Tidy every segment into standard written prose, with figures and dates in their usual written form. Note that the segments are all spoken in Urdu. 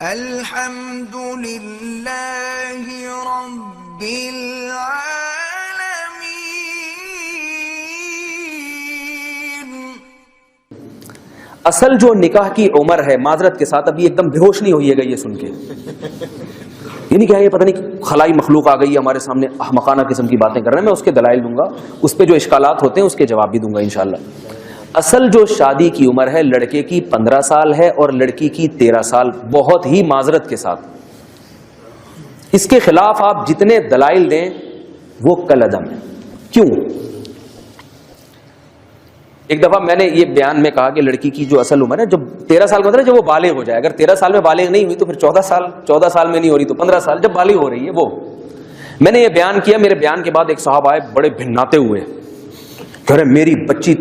الحمد للہ رب العالمین۔ اصل جو نکاح کی عمر ہے، معذرت کے ساتھ ابھی ایک دم بے ہوش نہیں ہوئیے گا یہ سن کے، یہ نہیں کہ یہ پتہ نہیں خلائی مخلوق آ گئی ہے ہمارے سامنے احمقانہ قسم کی باتیں کر رہے ہیں، میں اس کے دلائل دوں گا، اس پہ جو اشکالات ہوتے ہیں اس کے جواب بھی دوں گا انشاءاللہ۔ اصل جو شادی کی عمر ہے لڑکے کی 15 سال ہے اور لڑکی کی 13 سال، بہت ہی معذرت کے ساتھ۔ اس کے خلاف آپ جتنے دلائل دیں وہ کل عدم ہے۔ کیوں؟ ایک دفعہ میں نے یہ بیان میں کہا کہ لڑکی کی جو اصل عمر ہے جب 13 سال کا مطلب جب وہ بالغ ہو جائے، اگر 13 سال میں بالغ نہیں ہوئی تو پھر 14 سال میں نہیں ہو رہی تو 15 سال، جب بالغ ہو رہی ہے وہ۔ میں نے یہ بیان کیا، میرے بیان کے بعد ایک صاحب آئے بڑے بھناتے ہوئے، کہہ رہے میری بچی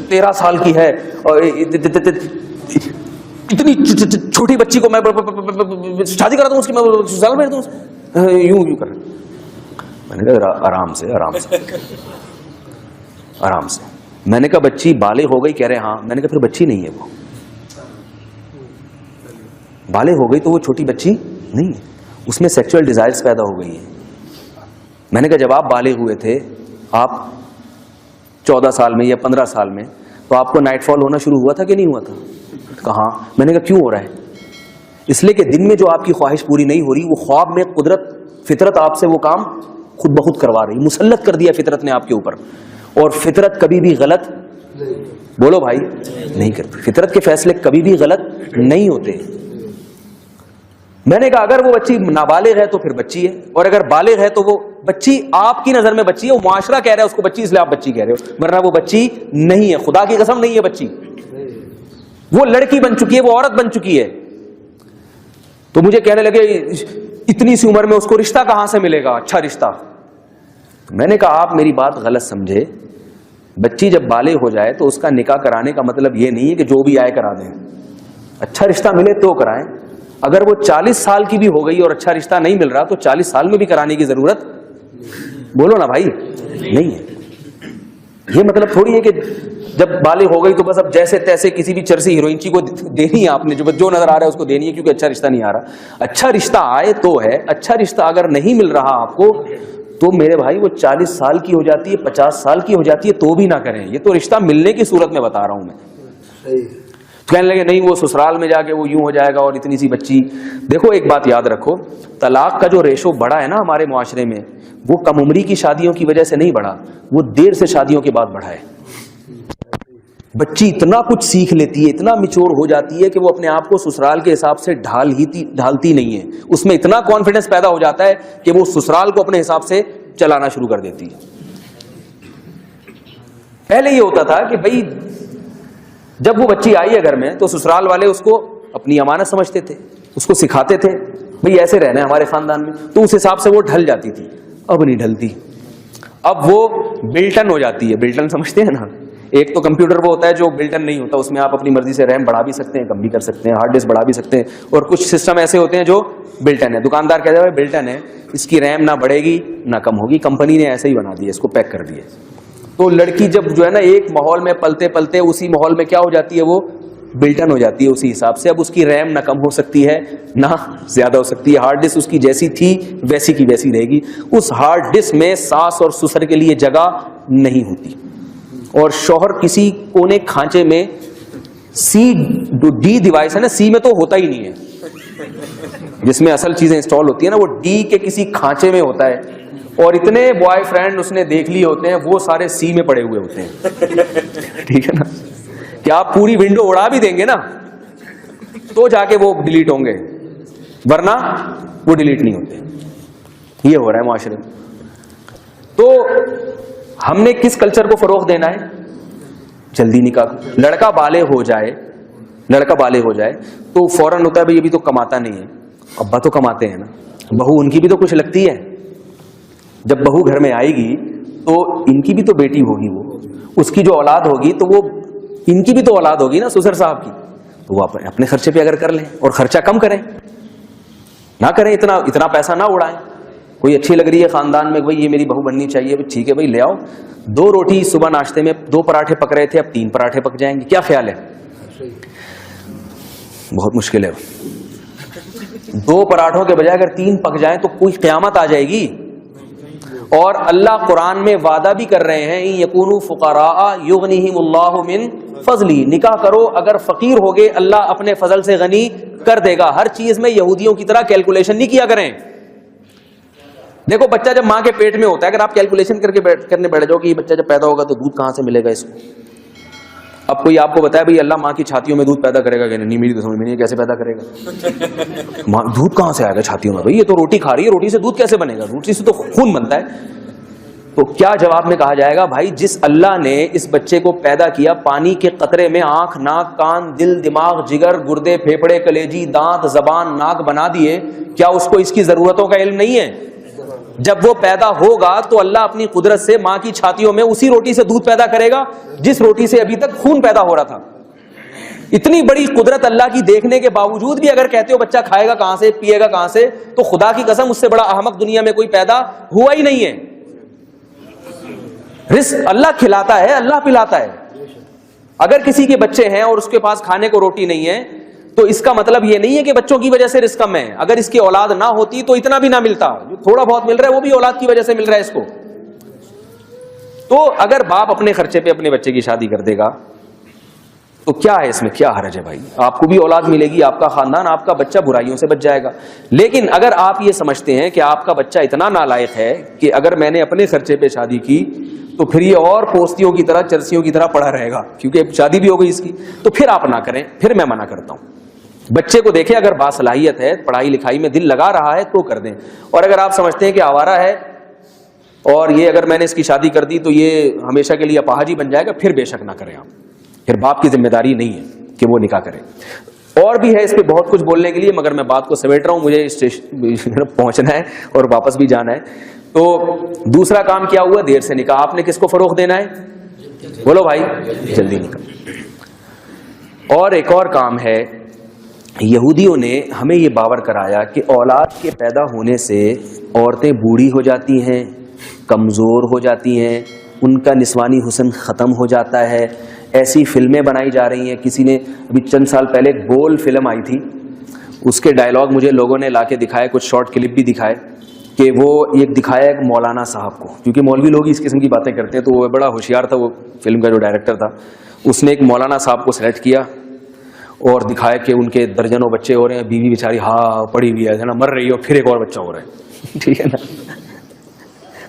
13 سال کی ہے اور اتنی چھوٹی بچی کو میں شادی کرا دوں اس کی، میں سال بھیج دوں یوں کر رہے۔ میں نے کہا آرام سے میں نے کہا بچی بالغ ہو گئی؟ کہہ رہے ہاں۔ میں نے کہا پھر بچی نہیں ہے، وہ بالغ ہو گئی تو وہ چھوٹی بچی نہیں ہے، اس میں سیکچوئل ڈیزائرز پیدا ہو گئی ہیں۔ میں نے کہا جب آپ بالغ ہوئے تھے، آپ 14 سال میں یا 15 سال میں، تو آپ کو نائٹ فال ہونا شروع ہوا تھا کہ نہیں ہوا تھا؟ کہاں؟ میں نے کہا کیوں ہو رہا ہے؟ اس لیے کہ دن میں جو آپ کی خواہش پوری نہیں ہو رہی، وہ خواب میں قدرت فطرت آپ سے وہ کام خود بخود کروا رہی، مسلط کر دیا فطرت نے آپ کے اوپر، اور فطرت کبھی بھی غلط بولو بھائی نہیں کرتی، فطرت کے فیصلے کبھی بھی غلط نہیں ہوتے۔ میں نے کہا اگر وہ بچی نابالغ ہے تو پھر بچی ہے، اور اگر بالغ ہے تو وہ بچی آپ کی نظر میں بچی ہے، وہ معاشرہ کہہ رہا ہے اس کو بچی اس لیے آپ بچی کہہ رہے ہو، ورنہ وہ بچی نہیں ہے، خدا کی قسم نہیں ہے بچی، وہ لڑکی بن چکی ہے، وہ عورت بن چکی ہے۔ تو مجھے کہنے لگے اتنی سی عمر میں اس کو رشتہ کہاں سے ملے گا اچھا رشتہ؟ میں نے کہا آپ میری بات غلط سمجھے، بچی جب بالغ ہو جائے تو اس کا نکاح کرانے کا مطلب یہ نہیں ہے کہ جو بھی آئے کرا دیں، اچھا رشتہ ملے تو کرائیں۔ اگر وہ 40 سال کی بھی ہو گئی اور اچھا رشتہ نہیں مل رہا تو 40 سال میں بھی کرانے کی ضرورت بولو نا بھائی نہیں ہے۔ یہ مطلب تھوڑی ہے کہ جب بالغ ہو گئی تو بس اب جیسے تیسے کسی بھی چرسی ہیروئنچی کو دینی ہے آپ نے، جو نظر آ رہا ہے اس کو دینی ہے کیونکہ اچھا رشتہ نہیں آ رہا۔ اچھا رشتہ آئے تو ہے، اچھا رشتہ اگر نہیں مل رہا آپ کو تو میرے بھائی وہ 40 سال کی ہو جاتی ہے، 50 سال کی ہو جاتی ہے تو بھی نہ کریں، یہ تو رشتہ ملنے کی صورت میں بتا رہا ہوں میں۔ کہنے لگے نہیں وہ سسرال میں جا کے وہ یوں ہو جائے گا اور اتنی سی بچی۔ دیکھو ایک بات یاد رکھو، طلاق کا جو ریشو بڑھا ہے نا ہمارے معاشرے میں، وہ کم عمری کی شادیوں کی وجہ سے نہیں بڑھا، وہ دیر سے شادیوں کے بعد بڑھا ہے۔ بچی اتنا کچھ سیکھ لیتی ہے، اتنا میچور ہو جاتی ہے کہ وہ اپنے آپ کو سسرال کے حساب سے ڈھالتی نہیں ہے، اس میں اتنا کانفیڈنس پیدا ہو جاتا ہے کہ وہ سسرال کو اپنے حساب سے چلانا شروع کر دیتی ہے۔ پہلے یہ ہوتا تھا کہ بھائی جب وہ بچی آئی ہے گھر میں تو سسرال والے اس کو اپنی امانت سمجھتے تھے، اس کو سکھاتے تھے بھئی ایسے رہنا ہے ہمارے خاندان میں، تو اس حساب سے وہ ڈھل جاتی تھی۔ اب نہیں ڈھلتی، اب وہ بلٹن ہو جاتی ہے۔ بلٹن سمجھتے ہیں نا؟ ایک تو کمپیوٹر وہ ہوتا ہے جو بلٹن نہیں ہوتا، اس میں آپ اپنی مرضی سے ریم بڑھا بھی سکتے ہیں، کم بھی کر سکتے ہیں، ہارڈ ڈسک بڑھا بھی سکتے ہیں، اور کچھ سسٹم ایسے ہوتے ہیں جو بلٹن ہے۔ دکاندار کہتا ہے بلٹن ہے، اس کی ریم نہ بڑھے گی نہ کم ہوگی، کمپنی نے ایسے ہی بنا دیا، اس کو پیک کر دیا۔ تو لڑکی جب جو ہے نا ایک ماحول میں پلتے پلتے اسی ماحول میں کیا ہو جاتی ہے، وہ بلٹن ہو جاتی ہے اسی حساب سے۔ اب اس کی ریم نہ کم ہو سکتی ہے نہ زیادہ ہو سکتی ہے، ہارڈ ڈسک اس کی جیسی تھی ویسی کی ویسی رہے گی، اس ہارڈ ڈسک میں ساس اور سسر کے لیے جگہ نہیں ہوتی، اور شوہر کسی کونے کھانچے میں ڈی ڈیوائس ہے نا، سی میں تو ہوتا ہی نہیں ہے، جس میں اصل چیزیں انسٹال ہوتی ہیں نا، وہ ڈی کے کسی کھانچے میں ہوتا ہے، اور اتنے بوائے فرینڈ اس نے دیکھ لیے ہوتے ہیں وہ سارے سی میں پڑے ہوئے ہوتے ہیں۔ ٹھیک ہے نا؟ کہ آپ پوری ونڈو اڑا بھی دیں گے نا تو جا کے وہ ڈیلیٹ ہوں گے، ورنہ وہ ڈیلیٹ نہیں ہوتے۔ یہ ہو رہا ہے معاشرے میں۔ تو ہم نے کس کلچر کو فروغ دینا ہے؟ جلدی نکاح۔ لڑکا بالغ ہو جائے تو فوراً ہوتا ہے بھائی ابھی تو کماتا نہیں ہے، ابا تو کماتے ہیں نا، بہو ان کی بھی تو کچھ لگتی ہے، جب بہو گھر میں آئے گی تو ان کی بھی تو بیٹی ہوگی، وہ اس کی جو اولاد ہوگی تو وہ ان کی بھی تو اولاد ہوگی نا سسر صاحب کی، تو وہ اپنے خرچے پہ اگر کر لیں اور خرچہ کم کریں، نہ کریں اتنا پیسہ نہ اڑائیں۔ کوئی اچھی لگ رہی ہے خاندان میں، بھائی یہ میری بہو بننی چاہیے، ٹھیک ہے بھائی لے آؤ، 2 روٹی صبح ناشتے میں 2 پراٹھے پک رہے تھے اب 3 پراٹھے پک جائیں گے، کیا خیال ہے؟ بہت مشکل ہے۔ 2 پراٹھوں کے بجائے اگر 3 پک جائیں تو کوئی قیامت آ جائے گی. اور اللہ قرآن میں وعدہ بھی کر رہے ہیں یکونوا فقراء یغنیہم اللہ من فضلی, نکاح کرو اگر فقیر ہوگے اللہ اپنے فضل سے غنی کر دے گا. ہر چیز میں یہودیوں کی طرح کیلکولیشن نہیں کیا کریں. دیکھو بچہ جب ماں کے پیٹ میں ہوتا ہے, اگر آپ کیلکولیشن کرنے بیٹھ جاؤ کہ یہ بچہ جب پیدا ہوگا تو دودھ کہاں سے ملے گا اس کو, اب کوئی آپ کو بتایا بھائی اللہ ماں کی چھاتیوں میں دودھ پیدا کرے گا کہ نہیں, میری تو سمجھ میں نہیں کیسے پیدا کرے گا, دودھ کہاں سے آئے گا چھاتیوں میں, بھائی یہ تو روٹی کھا رہی ہے, روٹی سے دودھ کیسے بنے گا, روٹی سے تو خون بنتا ہے. تو کیا جواب میں کہا جائے گا, بھائی جس اللہ نے اس بچے کو پیدا کیا پانی کے قطرے میں آنکھ ناک کان دل دماغ جگر گردے پھیپھڑے کلیجی دانت زبان ناک بنا دیے, کیا اس کو اس کی ضرورتوں کا علم نہیں ہے؟ جب وہ پیدا ہوگا تو اللہ اپنی قدرت سے ماں کی چھاتیوں میں اسی روٹی سے دودھ پیدا کرے گا جس روٹی سے ابھی تک خون پیدا ہو رہا تھا. اتنی بڑی قدرت اللہ کی دیکھنے کے باوجود بھی اگر کہتے ہو بچہ کھائے گا کہاں سے پیے گا کہاں سے, تو خدا کی قسم اس سے بڑا احمق دنیا میں کوئی پیدا ہوا ہی نہیں ہے. رزق اللہ کھلاتا ہے, اللہ پلاتا ہے. اگر کسی کے بچے ہیں اور اس کے پاس کھانے کو روٹی نہیں ہے تو اس کا مطلب یہ نہیں ہے کہ بچوں کی وجہ سے رزق کم ہے. اگر اس کی اولاد نہ ہوتی تو اتنا بھی نہ ملتا, جو تھوڑا بہت مل رہا ہے وہ بھی اولاد کی وجہ سے مل رہا ہے اس کو. تو اگر باپ اپنے خرچے پہ اپنے بچے کی شادی کر دے گا تو کیا ہے اس میں, کیا حرج ہے بھائی, آپ کو بھی اولاد ملے گی, آپ کا خاندان آپ کا بچہ برائیوں سے بچ جائے گا. لیکن اگر آپ یہ سمجھتے ہیں کہ آپ کا بچہ اتنا نالائق ہے کہ اگر میں نے اپنے خرچے پہ شادی کی تو پھر یہ اور پوستیوں کی طرح چرسیوں کی طرح پڑا رہے گا کیونکہ شادی بھی ہو گئی اس کی, تو پھر آپ نہ کریں. پھر میں منع کرتا ہوں, بچے کو دیکھیں اگر باصلاحیت ہے, پڑھائی لکھائی میں دل لگا رہا ہے تو کر دیں. اور اگر آپ سمجھتے ہیں کہ آوارہ ہے اور یہ اگر میں نے اس کی شادی کر دی تو یہ ہمیشہ کے لیے اپاہجی بن جائے گا, پھر بے شک نہ کریں آپ. پھر باپ کی ذمہ داری نہیں ہے کہ وہ نکاح کرے. اور بھی ہے اس پہ بہت کچھ بولنے کے لیے, مگر میں بات کو سمیٹ رہا ہوں, مجھے اسٹیشن پہنچنا ہے اور واپس بھی جانا ہے. تو دوسرا کام کیا ہوا, دیر سے نکاح. آپ نے کس کو فروغ دینا ہے, بولو بھائی, جلدی نکاح. اور ایک اور کام ہے, یہودیوں نے ہمیں یہ باور کرایا کہ اولاد کے پیدا ہونے سے عورتیں بوڑھی ہو جاتی ہیں, کمزور ہو جاتی ہیں, ان کا نسوانی حسن ختم ہو جاتا ہے. ایسی فلمیں بنائی جا رہی ہیں. کسی نے ابھی چند سال پہلے ایک بول فلم آئی تھی, اس کے ڈائلاگ مجھے لوگوں نے لا کے دکھائے, کچھ شارٹ کلپ بھی دکھائے کہ وہ ایک دکھایا ایک مولانا صاحب کو, کیونکہ مولوی لوگ اس قسم کی باتیں کرتے ہیں تو وہ بڑا ہوشیار تھا, وہ فلم کا جو ڈائریکٹر تھا اس نے ایک مولانا صاحب کو سلیکٹ کیا اور دکھایا کہ ان کے درجنوں بچے ہو رہے ہیں, بیوی بیچاری ہاں پڑی ہوئی ہے نا, مر رہی ہے, اور پھر ایک اور بچہ ہو رہا ہے. ٹھیک ہے نا,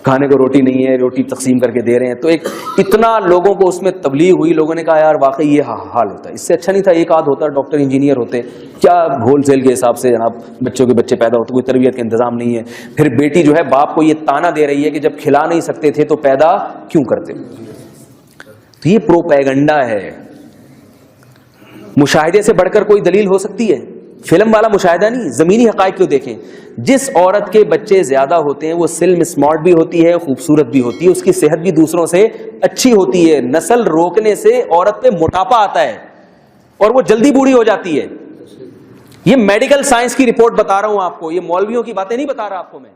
کھانے کو روٹی نہیں ہے, روٹی تقسیم کر کے دے رہے ہیں. تو ایک اتنا لوگوں کو اس میں تبلیغ ہوئی, لوگوں نے کہا یار واقعی یہ حال ہوتا ہے, اس سے اچھا نہیں تھا ایک آدھ ہوتا, ڈاکٹر انجینئر ہوتے, کیا ہول سیل کے حساب سے جناب بچوں کے بچے پیدا ہوتے, کوئی تربیت کا انتظام نہیں ہے. پھر بیٹی جو ہے باپ کو یہ تانا دے رہی ہے کہ جب کھلا نہیں سکتے تھے تو پیدا کیوں کرتے. تو یہ پروپیگنڈا ہے. مشاہدے سے بڑھ کر کوئی دلیل ہو سکتی ہے؟ فلم والا مشاہدہ نہیں, زمینی حقائق کو دیکھیں. جس عورت کے بچے زیادہ ہوتے ہیں وہ سلم اسمارٹ بھی ہوتی ہے, خوبصورت بھی ہوتی ہے, اس کی صحت بھی دوسروں سے اچھی ہوتی ہے. نسل روکنے سے عورت پہ موٹاپا آتا ہے اور وہ جلدی بوڑھی ہو جاتی ہے. یہ میڈیکل سائنس کی رپورٹ بتا رہا ہوں آپ کو, یہ مولویوں کی باتیں نہیں بتا رہا آپ کو میں.